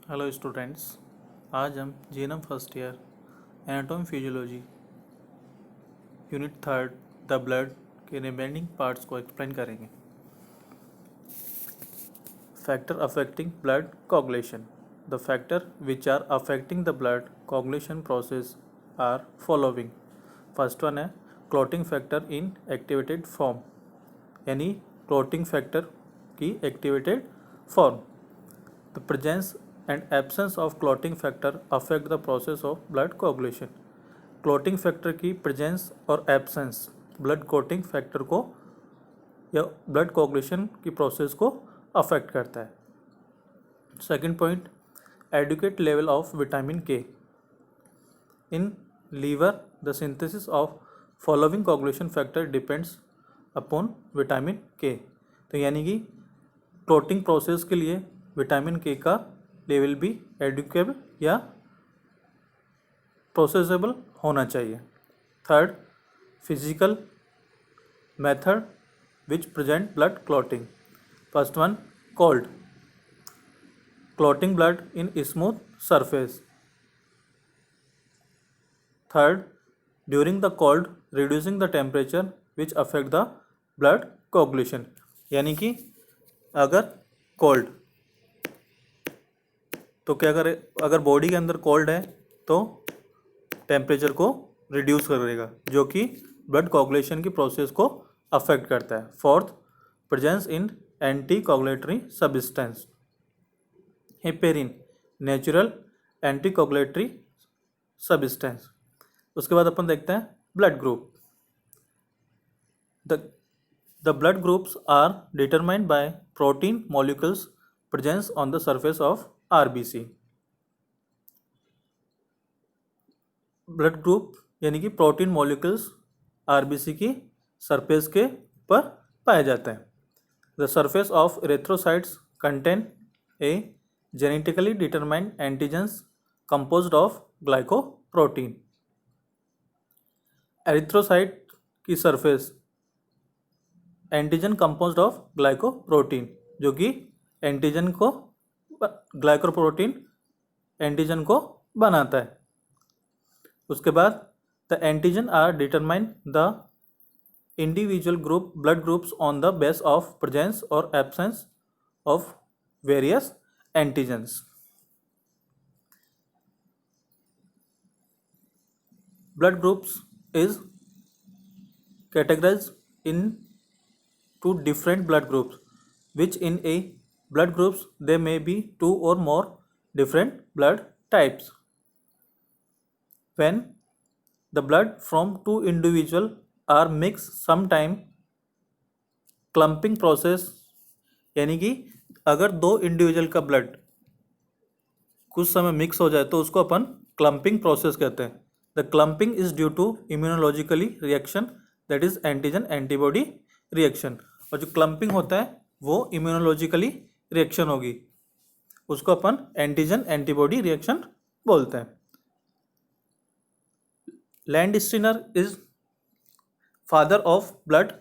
Hello students. आज हम GNM first year anatomy physiology unit third the blood के remaining parts को explain करेंगे। Factor affecting blood coagulation. The factor which are affecting the blood coagulation process are following. First one है clotting factor in activated form, यानी clotting factor की activated form. The presence and absence of clotting factor affect the process of blood coagulation. Clotting factor की presence और absence blood clotting factor को या blood कोagulation की process को affect करता है। Second point, adequate level of vitamin K in liver. The synthesis of following coagulation factor depends upon vitamin K. तो यानी कि क्लॉटिंग प्रोसेस के लिए विटामिन के का लेवल भी एडुकेबल या प्रोसेसेबल होना चाहिए। Third, physical method which present blood clotting. First one, cold clotting blood in smooth surface. Third, during the cold reducing the temperature which affect the blood coagulation. यानी कि अगर कोल्ड तो क्या करे, अगर बॉडी के अंदर कोल्ड है तो टेम्परेचर को रिड्यूस करेगा, जो कि ब्लड कोagulation की प्रोसेस को अफेक्ट करता है। Fourth, presence in anti coagulatory substance. Heparin natural anti coagulatory substance. उसके बाद अपन देखते हैं blood group. The blood groups are determined by protein molecules presence on the surface of RBC. Blood group यानी कि प्रोटीन मॉलिक्यूल्स आरबीसी की surface के ऊपर पाए जाते हैं। The surface of erythrocytes contain a genetically determined antigens composed of glycoprotein. Erythrocyte की surface antigen composed of glycoprotein, जो कि एंटीजन को ग्लाइकोप्रोटीन एंटीजन को बनाता है। उसके बाद the antigen are determine the individual group blood groups on the base of presence और absence of various antigens. Blood groups is categorized into different blood groups, which in a blood groups there may be two or more different blood types. When the blood from two individual are mixed, sometime clumping process, यानी कि अगर दो individual का blood कुछ समय mix हो जाए तो उसको अपन क्लम्पिंग प्रोसेस कहते हैं। The clumping is due to immunologically reaction, that is antigen antibody reaction. और जो क्लम्पिंग होता है वो इम्यूनोलॉजिकली रिएक्शन होगी, उसको अपन एंटीजन एंटीबॉडी रिएक्शन बोलते हैं। Landsteiner is father of blood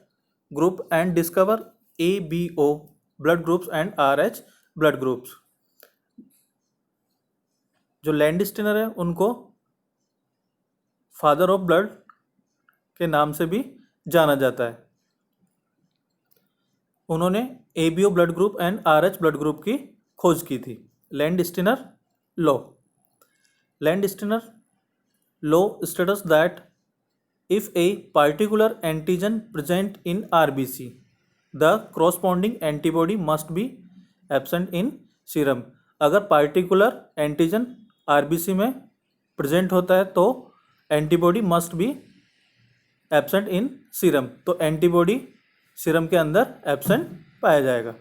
group and discover ABO blood groups and RH blood groups. जो लैंडस्टीनर है उनको फादर ऑफ ब्लड के नाम से भी जाना जाता है। उन्होंने ABO blood group and RH blood group की खोज की थी। Landsteiner law. Landsteiner law states that if a particular antigen present in RBC, the corresponding antibody must be absent in serum। अगर पार्टिकुलर एंटीजन RBC में present होता है तो antibody must be absent in serum, तो antibody serum के अंदर absent पाया जाएगा।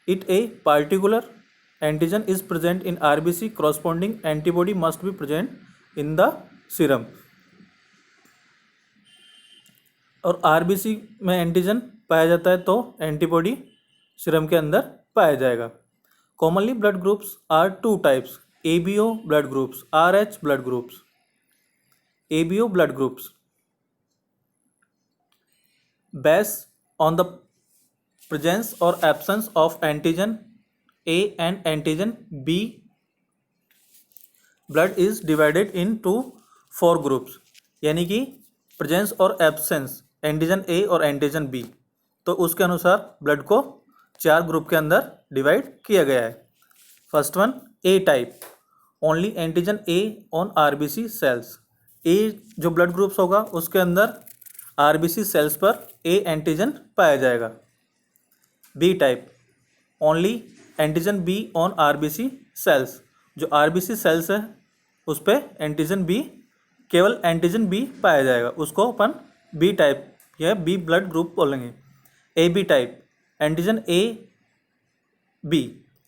It a particular antigen is present in RBC, corresponding antibody must be present in the serum। और RBC में एंटीजन पाया जाता है तो एंटीबॉडी सीरम के अंदर पाया जाएगा। Commonly blood groups are two types, ABO blood groups, RH blood groups. ABO blood groups based on the presence or absence of antigen A and antigen B blood is divided into 4 groups, यानी कि presence और absence antigen ए और antigen B, तो उसके अनुसार blood को 4 group के अंदर डिवाइड किया गया है. First one A type, only antigen A on RBC cells. A जो ब्लड ग्रुप्स होगा उसके अंदर आरबीसी सेल्स पर ए एंटीजन पाया जाएगा. B type, only antigen B on RBC cells, जो आरबीसी सेल्स है उस पर एंटीजन बी, केवल एंटीजन बी पाया जाएगा, उसको अपन बी टाइप या बी ब्लड ग्रुप बोलेंगे. A B type, antigen A B,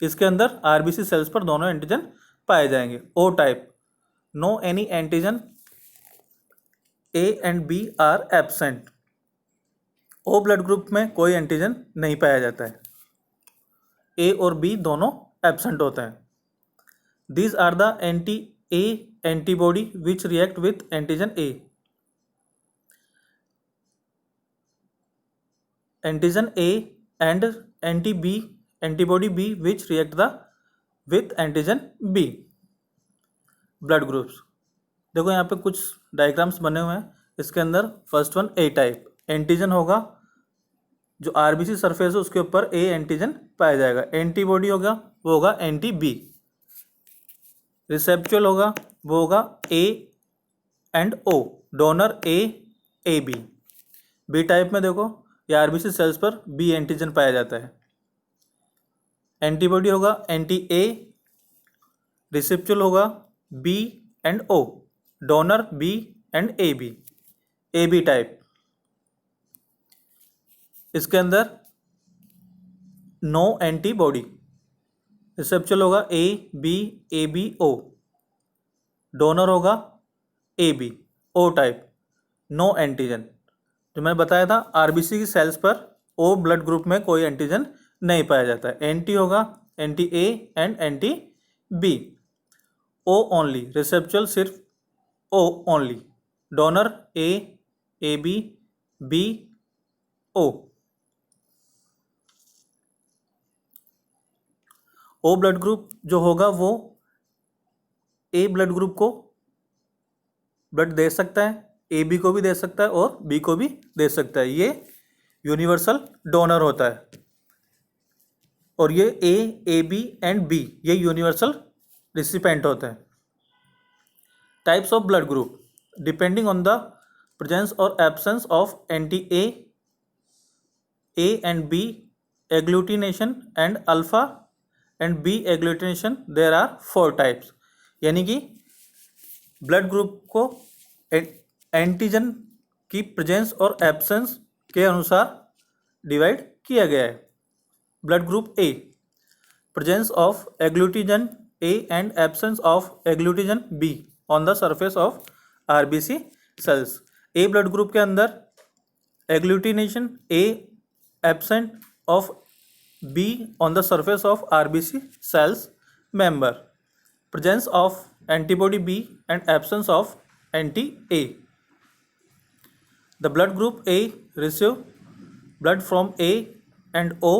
इसके अंदर आरबीसी सेल्स पर दोनों एंटीजन पाए जाएंगे. O type, no any antigen A and B are absent, O blood group में कोई एंटीजन नहीं पाया जाता है, ए और बी दोनों एब्सेंट होते हैं. These are the anti A antibody which react with antigen A. Antigen A and anti B antibody B which react the with antigen B. Blood groups देखो यहाँ पे कुछ डायग्राम्स बने हुए हैं. इसके अंदर first one A type, antigen होगा जो आरबीसी सरफेस है उसके ऊपर ए एंटीजन पाया जाएगा. एंटीबॉडी होगा वो होगा एंटी बी. रिसेप्चुअल होगा वो होगा A and O, donor A B. B type में देखो ये आरबीसी सेल्स पर बी एंटीजन पाया जाता है. एंटीबॉडी होगा एंटी ए, रिसेप्चुअल होगा B and O, donor B and A B. A B type, इसके अंदर नो एंटीबॉडी, रिसेप्चुअल होगा ए बी ओ, डोनर होगा A B. O type, no antigen, जो मैंने बताया था आरबीसी की सेल्स पर ओ ब्लड ग्रुप में कोई एंटीजन नहीं पाया जाता है. एंटी होगा anti A and anti B. O only, receptual सिर्फ O only, donor A B O. O blood group जो होगा वो ए ब्लड ग्रुप को ब्लड दे सकता है, ए बी को भी दे सकता है और बी को भी दे सकता है. ये यूनिवर्सल डोनर होता है. और ये ए बी एंड बी ये यूनिवर्सल रिसिपेंट होते हैं. Types of blood group, depending on the presence और absence of anti A and B agglutination and alpha and B agglutination, there are 4 types. यानी कि ब्लड ग्रुप को antigen की presence और absence के अनुसार डिवाइड किया गया है. Blood group A, presence of agglutinogen A and absence of agglutinogen B on the surface of RBC cells. A blood group के अंदर agglutination A absent of B on the surface of RBC cells member, presence of antibody B and absence of anti-A. The blood group A receive blood from A and O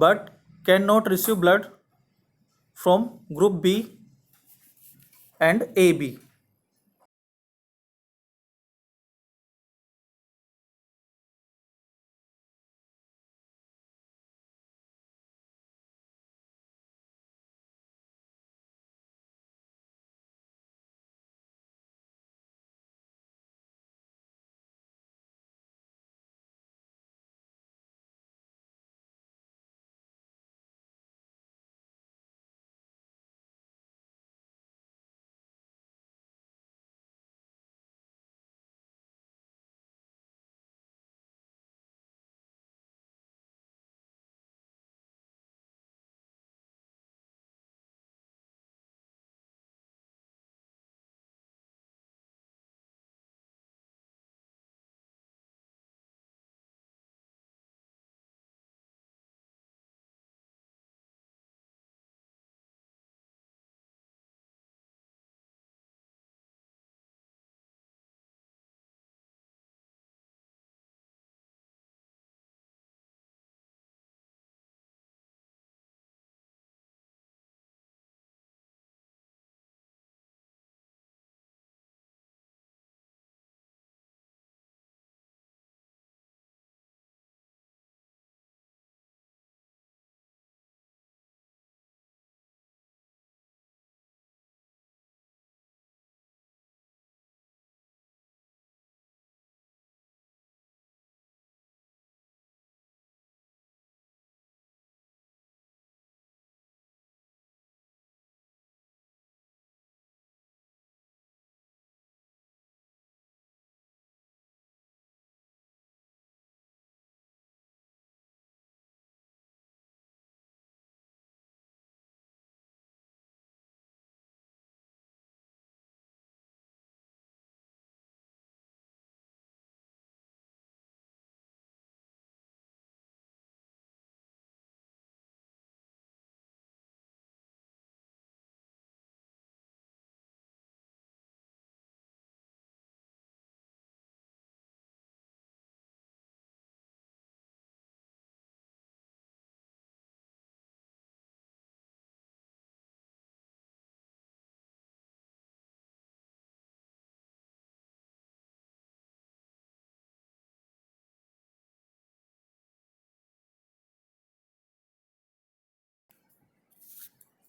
but cannot receive blood from group B and AB.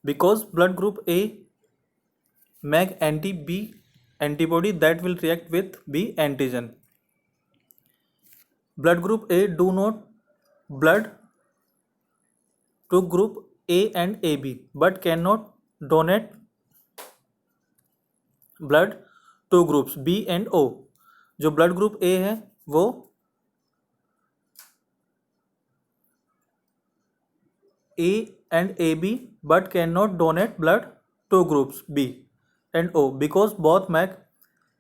because blood group A make anti-B antibody that will react with B antigen. Blood group A do not blood to group A and AB but cannot donate blood to groups B and O. जो blood group A है वो A and AB but cannot donate blood to groups B and O because both make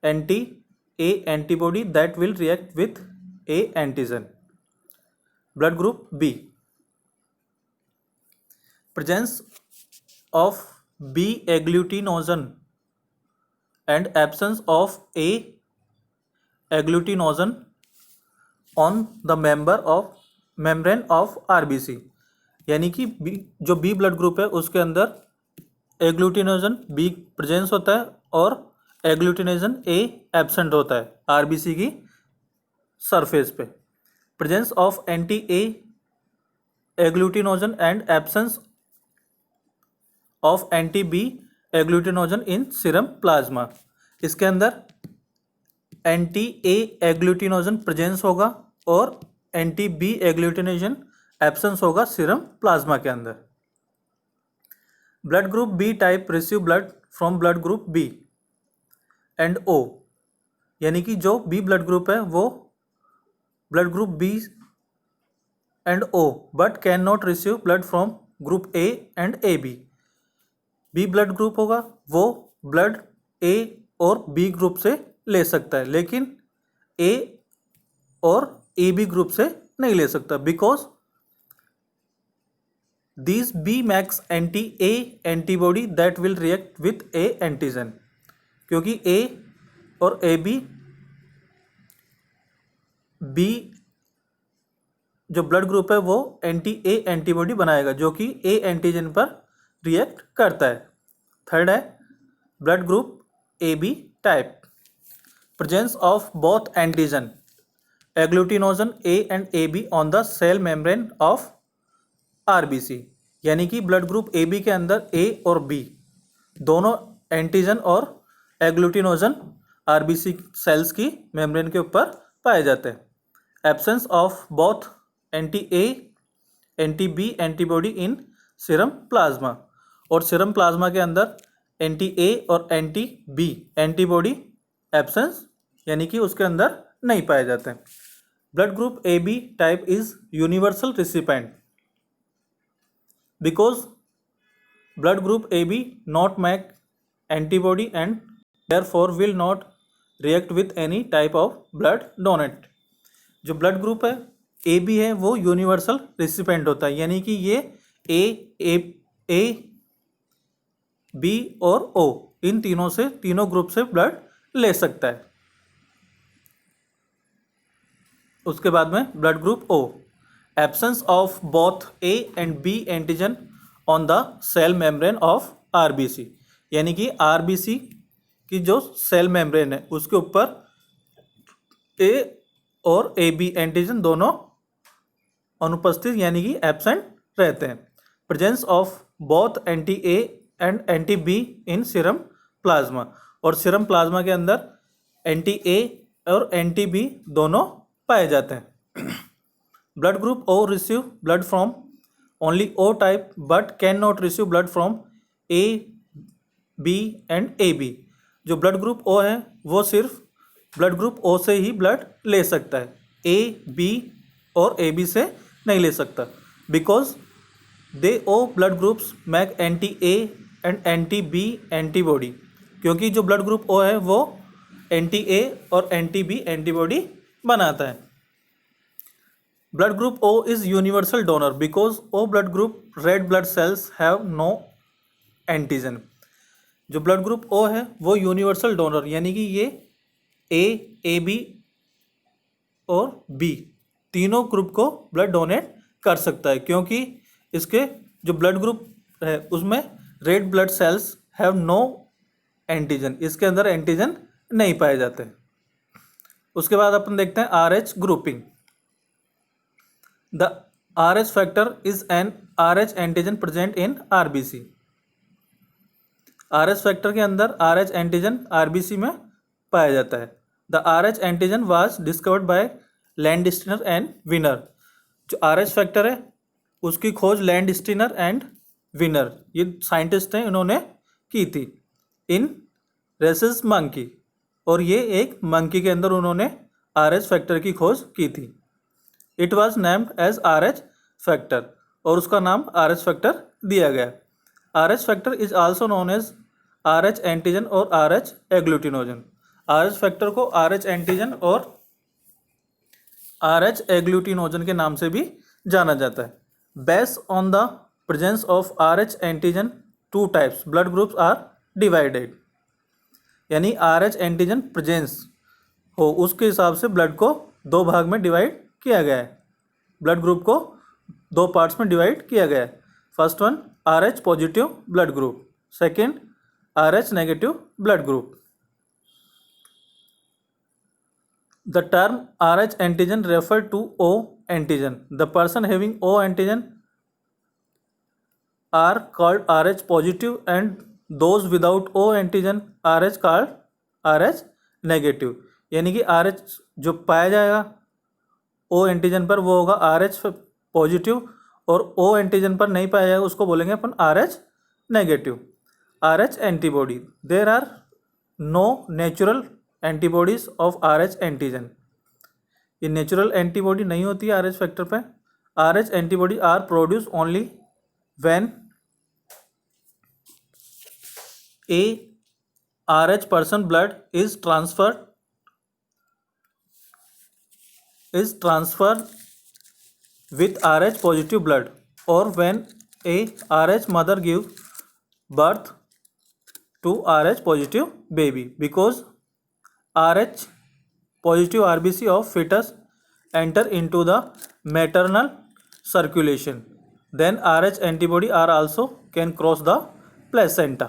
anti-A antibody that will react with A antigen. Blood group B. Presence of B agglutinogen and absence of A agglutinogen on the membrane of RBC. यानी कि जो B blood group है उसके अंदर एग्लूटिनोजन B presence होता है और एग्लूटिनेजन ए absent होता है आरबीसी की सरफेस पे. Presence of anti A agglutinogen and absence of anti B agglutinogen in serum plasma. इसके अंदर एंटी ए एग्लूटिनोजन प्रेजेंस होगा और एंटी बी एग्लूटिनेजन एब्सेंस होगा सीरम प्लाज्मा के अंदर. Blood group B type receive blood from blood group B and O. यानी कि जो बी ब्लड ग्रुप है वो blood group B and O but can not receive blood from group A and A B. B blood group होगा वो blood ए और B group से ले सकता है लेकिन ए और ए बी ग्रुप से नहीं ले सकता because these B makes anti-A antibody that will react with A antigen. क्योंकि A और AB B जो ब्लड ग्रुप है वो एंटी-A एंटीबॉडी बनाएगा जो कि A एंटीजन पर रिएक्ट करता है. थर्ड है blood group AB type. Presence of both antigen agglutinogen A and AB on the cell membrane of RBC. यानी कि ब्लड ग्रुप ए बी के अंदर ए और बी दोनों एंटीजन और एग्लूटिनोजन आरबीसी सेल्स की मेम्ब्रेन के ऊपर पाए जाते हैं. Absence of both anti A anti B antibody in serum plasma. और सीरम प्लाज्मा के अंदर एंटी ए और एंटी बी एंटीबॉडी एब्सेंस यानी कि उसके अंदर नहीं पाए जाते हैं. Blood group A B type is universal recipient because blood group AB not make antibody and therefore will not react with any type of blood donate. जो ब्लड ग्रुप है AB है वो यूनिवर्सल रिसिपेंट होता है यानी कि ये A B और O इन तीनों ग्रुप से ब्लड ले सकता है. उसके बाद में blood group O. Absence of both A and B antigen on the cell membrane of RBC. यानी कि RBC की जो सेल मेम्ब्रेन है उसके ऊपर A और AB एंटीजन दोनों अनुपस्थित यानी कि एब्सेंट रहते हैं. Presence of both anti A and anti B in serum plasma. और सीरम प्लाज्मा के अंदर एंटी A और एंटी B दोनों पाए जाते हैं. Blood group O receive blood from only O type but cannot receive blood from A, B and AB. जो blood group O है वो सिर्फ ब्लड ग्रुप O से ही ब्लड ले सकता है. A, B और AB से नहीं ले सकता because they O blood groups make anti-A and anti-B antibody. क्योंकि जो ब्लड ग्रुप O है वो anti-A और anti-B एंटीबॉडी बनाता है. Blood group O is universal donor because O blood group red blood cells have no antigen. जो blood group O है वो यूनिवर्सल डोनर यानी कि ये A, AB और B तीनों ग्रुप को ब्लड डोनेट कर सकता है क्योंकि इसके जो ब्लड ग्रुप है उसमें red blood cells have no antigen. इसके अंदर एंटीजन नहीं पाए जाते. उसके बाद अपन देखते हैं RH grouping. The RH factor is an RH antigen present in RBC. RH factor के अंदर RH एंटीजन RBC में पाया जाता है। The RH antigen was discovered by Landsteiner and winner. जो RH फैक्टर है उसकी खोज लैंडस्टीनर एंड विनर, ये साइंटिस्ट हैं, इन्होंने की थी इन रेसिस मंकी, और ये एक मंकी के अंदर उन्होंने RH फैक्टर की खोज की थी। It was named as RH factor, और उसका नाम RH फैक्टर दिया गया। RH factor is also known as RH antigen और RH एग्लूटिनोजन। RH फैक्टर को RH एंटीजन और RH एग्लूटिनोजन के नाम से भी जाना जाता है। Based on the presence of RH antigen, two types blood groups are divided. यानी RH एंटीजन प्रेजेंस हो उसके हिसाब से ब्लड को दो भाग में डिवाइड किया गया है, ब्लड ग्रुप को दो पार्ट्स में डिवाइड किया गया है। First one RH positive blood group, second RH negative blood group. The term RH antigen refer to O antigen. The person having O antigen are called RH positive, and those without O antigen RH called RH negative. यानी कि RH जो पाया जाएगा O antigen पर वो होगा RH positive, और O antigen पर नहीं पाया जाएगा उसको बोलेंगे अपन RH negative. RH antibody, there are no natural antibodies of RH antigen. ये नेचुरल एंटीबॉडी नहीं होती है RH फैक्टर पे। RH antibody are produce only when a RH person blood is transferred with RH positive blood, or when a RH mother gives birth to RH positive baby, because RH positive RBC of fetus enter into the maternal circulation, then RH antibody are also can cross the placenta.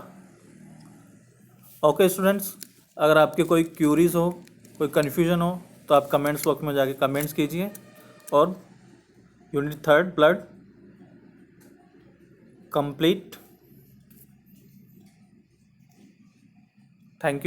Okay students, अगर आपके कोई curies हो, कोई confusion हो तो आप comments box में जाके कमेंट्स कीजिए, और unit 3 blood complete. Thank you.